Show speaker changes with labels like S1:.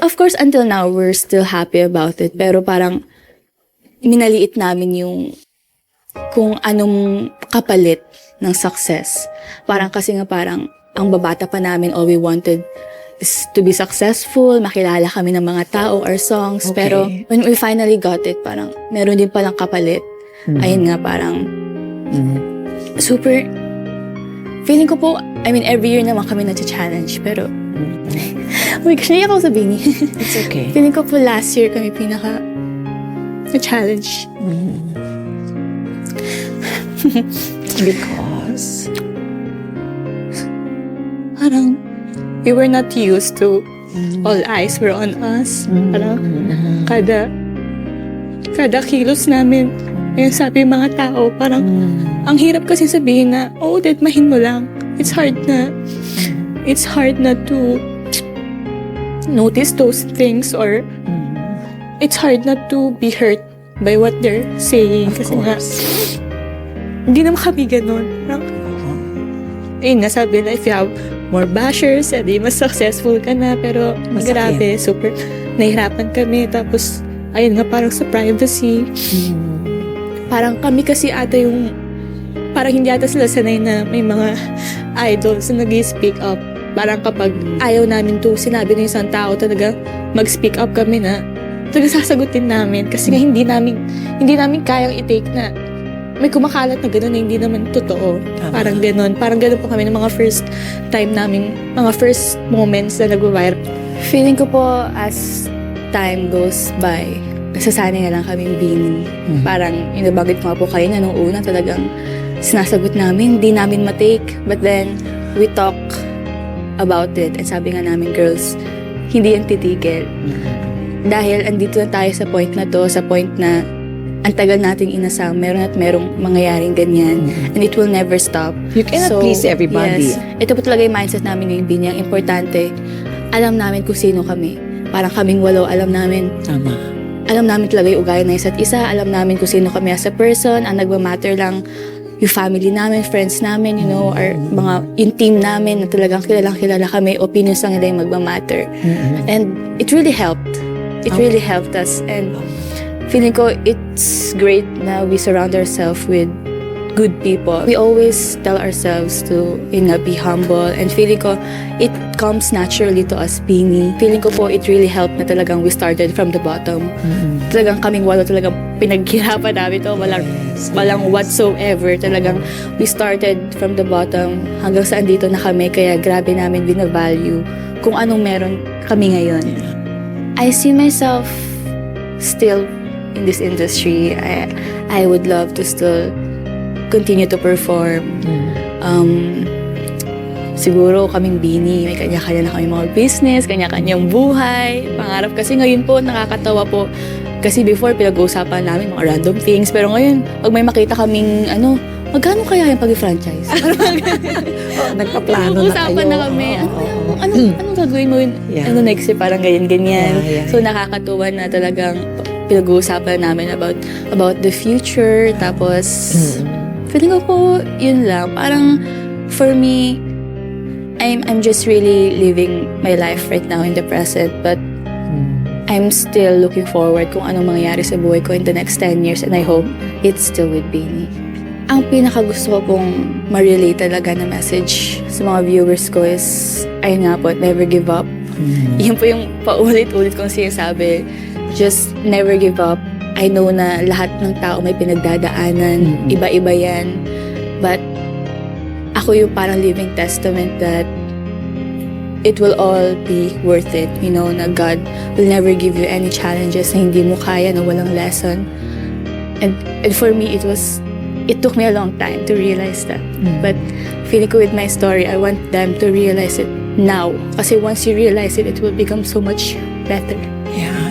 S1: of course, until now, we're still happy about it. Pero parang, minaliit namin yung kung anong kapalit ng success. Parang kasi nga parang, ang babata pa namin, all we wanted is to be successful, makilala kami ng mga tao or songs.
S2: Okay.
S1: Pero when we finally got it, parang meron din palang kapalit. Ayun nga, parang super, feeling ko po, I mean, every year naman kami nag-challenge, pero oh my gosh, naiyak ako sa Bini.
S2: It's okay.
S1: Feeling ko po last year kami na-challenge.
S2: Because
S1: Parang, we were not used to all eyes were on us. Parang, kada kilos namin, ayun sabi yung mga tao, parang, ang hirap kasi sabihin na, oh, dedmahin mo lang. It's hard na to notice those things, or it's hard not to be hurt by what they're saying.
S2: Of
S1: Kasi nga,
S2: course.
S1: hindi naman kami ganun. Parang, ayun nga, sabi na if you have more bashers, edi mas successful ka na. Pero,
S2: Masakit.
S1: grabe, super nahihirapan kami. Tapos, ayun nga, parang sa privacy. Parang kami kasi ata yung, parang hindi ata sila sanay na may mga idols na nag-speak up. Parang kapag ayaw namin to, sinabi ng isang tao, talaga mag-speak up kami na talaga sasagutin namin. Kasi nga hindi namin kayang i-take na may kumakalat na gano'n na hindi naman totoo.
S2: Tama.
S1: Parang gano'n po kami ng mga first time namin, mga first moments na nag-viral. Feeling ko po as time goes by, nasasanay na lang kaming Bini. Parang inabagit ko nga po kayo na nung una talagang sinasagot namin, hindi namin matake. But then, we talk about it. And sabi nga namin, girls, hindi yan titigil. Dahil andito na tayo sa point na to, sa point na ang tagal nating inasam, merong mangyayaring ganyan. And it will never stop.
S2: You cannot please everybody.
S1: Yes, ito po talaga yung mindset namin ngayong Bini. Ang importante, alam namin kung sino kami. Parang kaming 8, alam namin talaga yung ugali ng isa't isa. Alam namin kung sino kami as a person. Ang nagmamatter lang yung family namin, friends namin, or yung team namin na talagang kilala kami. Opinions lang nila yung magmamatter. And it really helped. It really helped us. And feeling ko it's great na we surround ourselves with good people. We always tell ourselves to be humble, and feeling ko it comes naturally to us, Bini. Feeling ko po it really helped na talagang we started from the bottom. Talagang kaming 8 talagang pinaghirapan namin to, walang whatsoever. Talagang we started from the bottom hanggang sa andito na kami, kaya grabe namin binavalue kung anong meron kami ngayon. I see myself still in this industry. I would love to still continue to perform. Siguro kaming Bini, may kanya-kanya na kami mga business, kanya-kanyang buhay. Pangarap kasi ngayon po, nakakatawa po. Kasi before, pinag-uusapan namin mga random things. Pero ngayon, pag may makita kaming, magkano kaya yung pag-franchise?
S2: Nagpaplano na kayo.
S1: Usapan na kami. Anong gagawin mo yun?
S2: Yeah.
S1: Next year, parang ganyan.
S2: Yeah.
S1: So, nakakatuwa na talagang pinag-uusapan namin about the future. Tapos, feeling ko po, yun lang. Parang, for me, I'm just really living my life right now in the present. But, I'm still looking forward kung anong mangyayari sa buhay ko in the next 10 years. And I hope it's still with Bini. Ang pinakagusto ko pong ma-relate talaga na message sa mga viewers ko is, ayun nga po, never give up. Yun po yung paulit-ulit kong sinasabi. Just never give up. I know na lahat ng tao may pinagdadaanan. Iba-iba yan. But ako yung parang living testament that it will all be worth it. Na God will never give you any challenges na hindi mo kaya, na walang lesson. And for me, it took me a long time to realize that. But feeling ko with my story, I want them to realize it now. Kasi once you realize it, it will become so much better.
S2: Yeah.